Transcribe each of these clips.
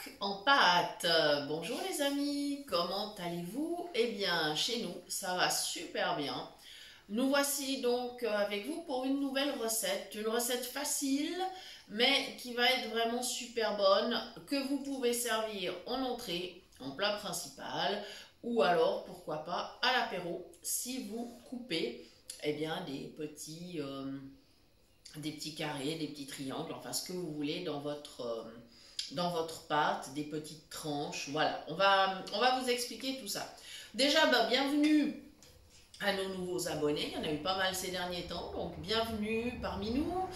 Coq en pâte. Bonjour les amis, comment allez-vous? Eh bien, chez nous, ça va super bien. Nous voici donc avec vous pour une nouvelle recette. Une recette facile, mais qui va être vraiment super bonne, que vous pouvez servir en entrée, en plat principal, ou alors, pourquoi pas, à l'apéro, si vous coupez eh bien, des petits carrés, des petits triangles, enfin ce que vous voulez dans votre pâte, des petites tranches. Voilà, on va vous expliquer tout ça. Déjà, bienvenue à nos nouveaux abonnés. Il y en a eu pas mal ces derniers temps, donc bienvenue parmi nous.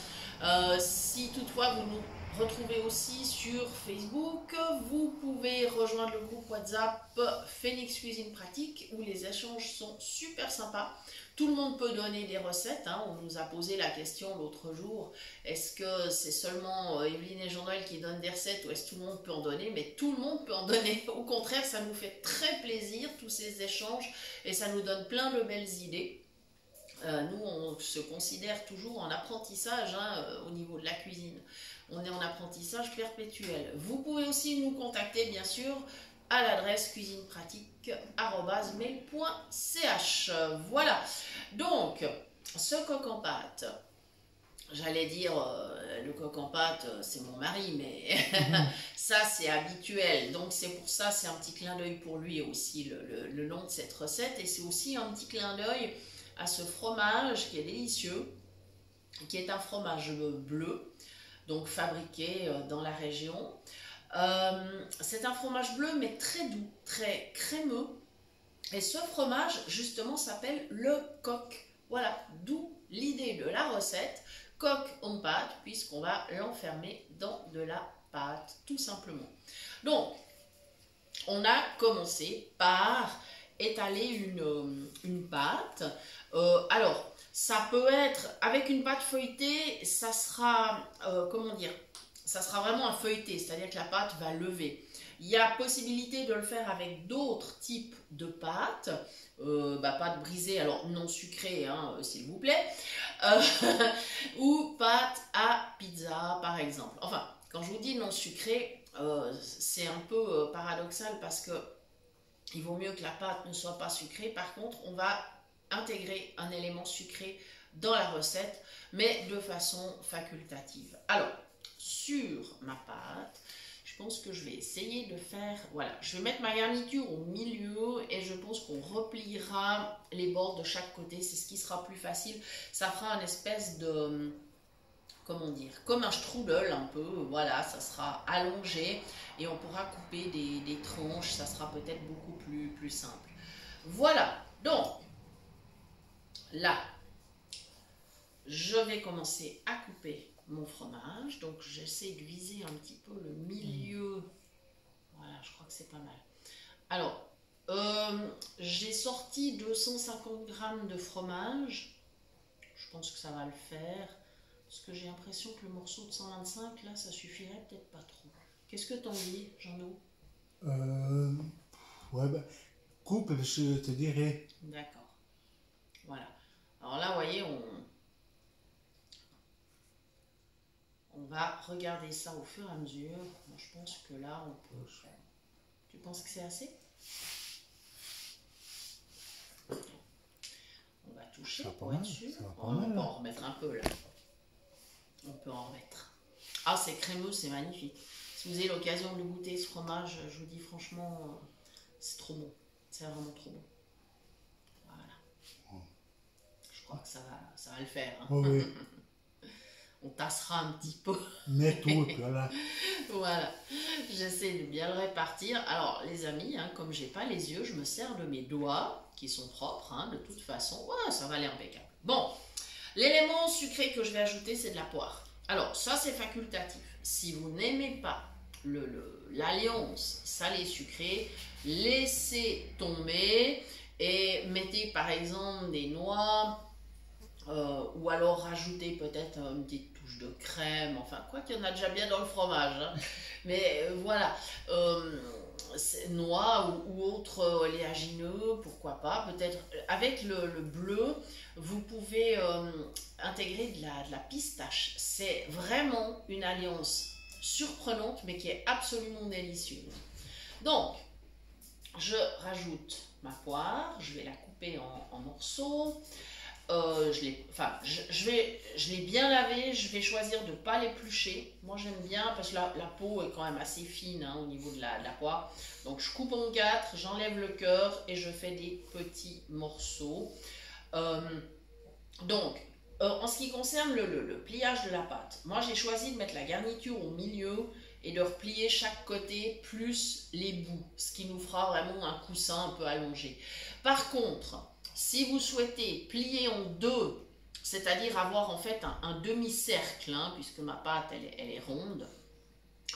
Si toutefois vous nous retrouvez aussi sur Facebook, vous pouvez rejoindre le groupe WhatsApp Phoenix Cuisine Pratique où les échanges sont super sympas. Tout le monde peut donner des recettes. On nous a posé la question l'autre jour, est-ce que c'est seulement Evelyne et Jean-Noël qui donnent des recettes ou est-ce que tout le monde peut en donner? Mais tout le monde peut en donner. Au contraire, ça nous fait très plaisir tous ces échanges et ça nous donne plein de belles idées. Nous, on se considère toujours en apprentissage au niveau de la cuisine. On est en apprentissage perpétuel. Vous pouvez aussi nous contacter, bien sûr, à l'adresse cuisinepratique@mail.ch. Voilà. Donc, ce coq en pâte, j'allais dire le coq en pâte, c'est mon mari, mais ça, c'est habituel. Donc, c'est pour ça, c'est un petit clin d'œil pour lui aussi, le nom de cette recette. Et c'est aussi un petit clin d'œil à ce fromage qui est délicieux, qui est un fromage bleu, donc fabriqué dans la région. C'est un fromage bleu mais très doux, très crémeux. Et ce fromage justement s'appelle le coq. Voilà, d'où l'idée de la recette, coq en pâte, puisqu'on va l'enfermer dans de la pâte, tout simplement. Donc, on a commencé par étaler une pâte. Alors, ça peut être, avec une pâte feuilletée, ça sera, comment dire, ça sera vraiment un feuilleté, c'est-à-dire que la pâte va lever. Il y a possibilité de le faire avec d'autres types de pâtes, pâte brisée, alors non sucrée, s'il vous plaît, ou pâte à pizza, par exemple. Enfin, quand je vous dis non sucrée, c'est un peu paradoxal parce que il vaut mieux que la pâte ne soit pas sucrée. Par contre, on va intégrer un élément sucré dans la recette, mais de façon facultative. Alors, sur ma pâte, je pense que je vais essayer de faire, voilà, je vais mettre ma garniture au milieu et je pense qu'on repliera les bords de chaque côté, c'est ce qui sera plus facile. Ça fera une espèce de, comment dire, comme un strudel un peu, voilà, ça sera allongé et on pourra couper des tranches, ça sera peut-être beaucoup plus simple. Voilà, donc là, je vais commencer à couper mon fromage. Donc j'essaie de viser un petit peu le milieu. Voilà, je crois que c'est pas mal. Alors, j'ai sorti 250 grammes de fromage. Je pense que ça va le faire. Parce que j'ai l'impression que le morceau de 125, là, ça suffirait peut-être pas trop. Qu'est-ce que t'en dis, Jean-No? Ouais, coupe, je te dirai. D'accord. Voilà. Alors là, vous voyez, on va regarder ça au fur et à mesure. Moi, je pense que là, on peut... Tu penses que c'est assez? On va toucher pour être sûr. On peut en remettre un peu là. On peut en remettre. Ah, c'est crémeux, c'est magnifique. Si vous avez l'occasion de goûter ce fromage, je vous dis franchement, c'est trop bon. C'est vraiment trop bon. Voilà. Je crois que ça va le faire. Oui. On tassera un petit peu. Mais tout, voilà. Voilà. J'essaie de bien le répartir. Alors, les amis, comme j'ai pas les yeux, je me sers de mes doigts, qui sont propres, de toute façon. Ouais, ça va aller impeccable. Bon, l'élément sucré que je vais ajouter, c'est de la poire. Alors, ça, c'est facultatif. Si vous n'aimez pas l'alliance salé-sucré, laissez tomber et mettez par exemple des noix ou alors rajoutez peut-être une petite touche de crème, enfin quoi qu'il y en a déjà bien dans le fromage, mais voilà, noix ou autres oléagineux, pourquoi pas, peut-être avec le bleu, vous pouvez intégrer de la pistache, c'est vraiment une alliance surprenante, mais qui est absolument délicieuse. Donc, je rajoute ma poire, je vais la couper en morceaux. Je l'ai bien lavé, je vais choisir de ne pas l'éplucher. Moi j'aime bien parce que la peau est quand même assez fine hein, au niveau de la poire. Donc je coupe en 4, j'enlève le cœur et je fais des petits morceaux. En ce qui concerne le pliage de la pâte, moi j'ai choisi de mettre la garniture au milieu et de replier chaque côté plus les bouts, ce qui nous fera vraiment un coussin un peu allongé. Par contre, si vous souhaitez plier en deux, c'est-à-dire avoir en fait un demi-cercle, hein, puisque ma pâte elle est ronde,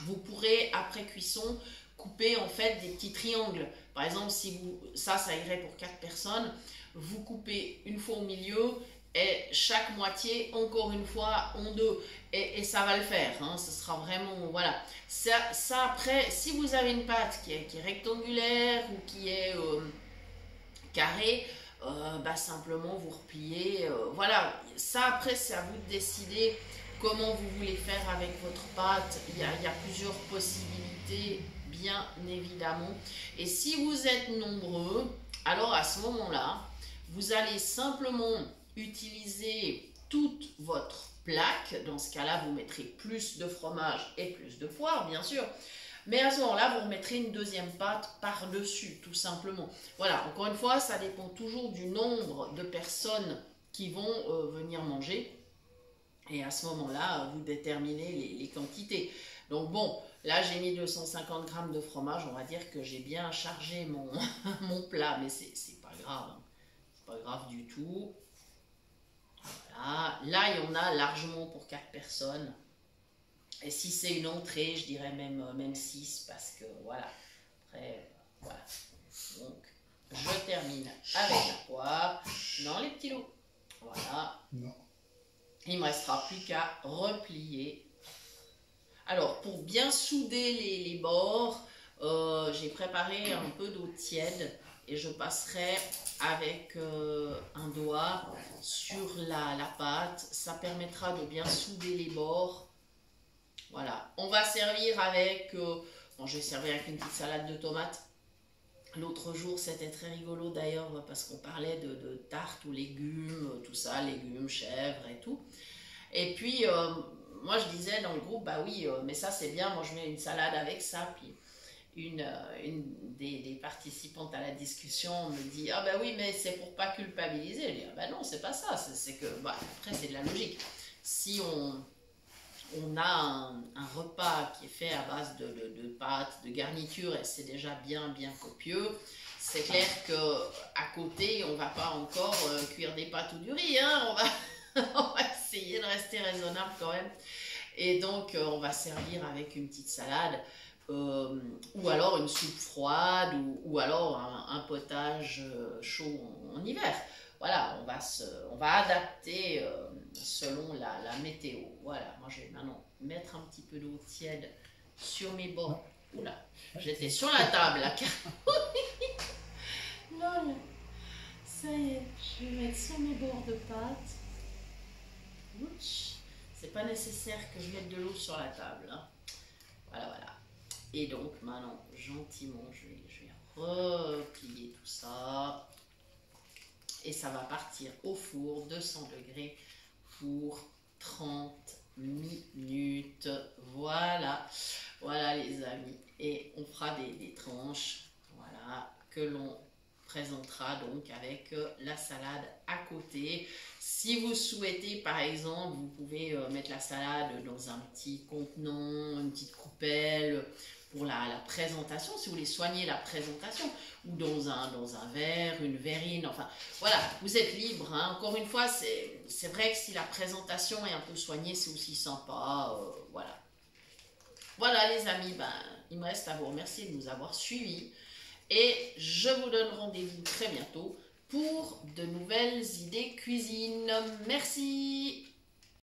vous pourrez après cuisson couper en fait des petits triangles. Par exemple, si ça irait pour 4 personnes, vous coupez une fois au milieu et chaque moitié encore une fois en deux et ça va le faire, hein, ce sera vraiment, voilà. Ça après, si vous avez une pâte qui est rectangulaire ou qui est carrée, simplement vous repliez, voilà. Ça après c'est à vous de décider comment vous voulez faire avec votre pâte. Il y a plusieurs possibilités bien évidemment, et si vous êtes nombreux, alors à ce moment là vous allez simplement utiliser toute votre plaque. Dans ce cas là vous mettrez plus de fromage et plus de poire bien sûr, mais à ce moment-là, vous remettrez une deuxième pâte par-dessus, tout simplement. Voilà, encore une fois, ça dépend toujours du nombre de personnes qui vont venir manger. Et à ce moment-là, vous déterminez les quantités. Donc bon, là j'ai mis 250 grammes de fromage, on va dire que j'ai bien chargé mon plat, mais c'est pas grave. Hein. C'est pas grave du tout. Voilà, là il y en a largement pour 4 personnes. Et si c'est une entrée, je dirais même 6, parce que voilà. Après, voilà. Donc, je termine avec la poire dans les petits lots. Voilà. Non. Il ne me restera plus qu'à replier. Alors, pour bien souder les bords, j'ai préparé un peu d'eau tiède et je passerai avec un doigt sur la pâte. Ça permettra de bien souder les bords. Voilà, on va servir avec, je vais servir avec une petite salade de tomates. L'autre jour, c'était très rigolo d'ailleurs parce qu'on parlait de tarte aux légumes, tout ça, légumes, chèvres et tout. Et puis, moi je disais dans le groupe, bah oui, mais ça c'est bien, moi je mets une salade avec ça. Puis une des participantes à la discussion me dit, ah bah oui, mais c'est pour pas culpabiliser. Je dis, ah bah non, c'est pas ça, c'est que, après c'est de la logique. Si on a un repas qui est fait à base de pâtes, de garniture, et c'est déjà bien copieux. C'est clair qu'à côté, on ne va pas encore cuire des pâtes ou du riz. Hein, on va essayer de rester raisonnable quand même. Et donc, on va servir avec une petite salade, ou alors une soupe froide, ou alors un potage chaud en hiver. Voilà, on va adapter selon la météo. Voilà, moi je vais maintenant mettre un petit peu d'eau tiède sur mes bords. Oula, j'étais sur la table là. Lol, ça y est, je vais mettre sur mes bords de pâte. Ouch, c'est pas nécessaire que je mette de l'eau sur la table. Hein. Voilà. Et donc maintenant, gentiment, je vais replier tout ça. Et ça va partir au four, 200 degrés, pour 30 minutes. Voilà les amis. Et on fera des tranches, voilà, que l'on présentera donc avec la salade à côté. Si vous souhaitez, par exemple, vous pouvez mettre la salade dans un petit contenant, une petite coupelle, pour la présentation, si vous voulez soigner la présentation, ou dans un verre, une verrine, enfin, voilà, vous êtes libre, hein. Encore une fois, c'est vrai que si la présentation est un peu soignée, c'est aussi sympa, voilà. Voilà les amis, il me reste à vous remercier de nous avoir suivis, et je vous donne rendez-vous très bientôt pour de nouvelles idées cuisine. Merci!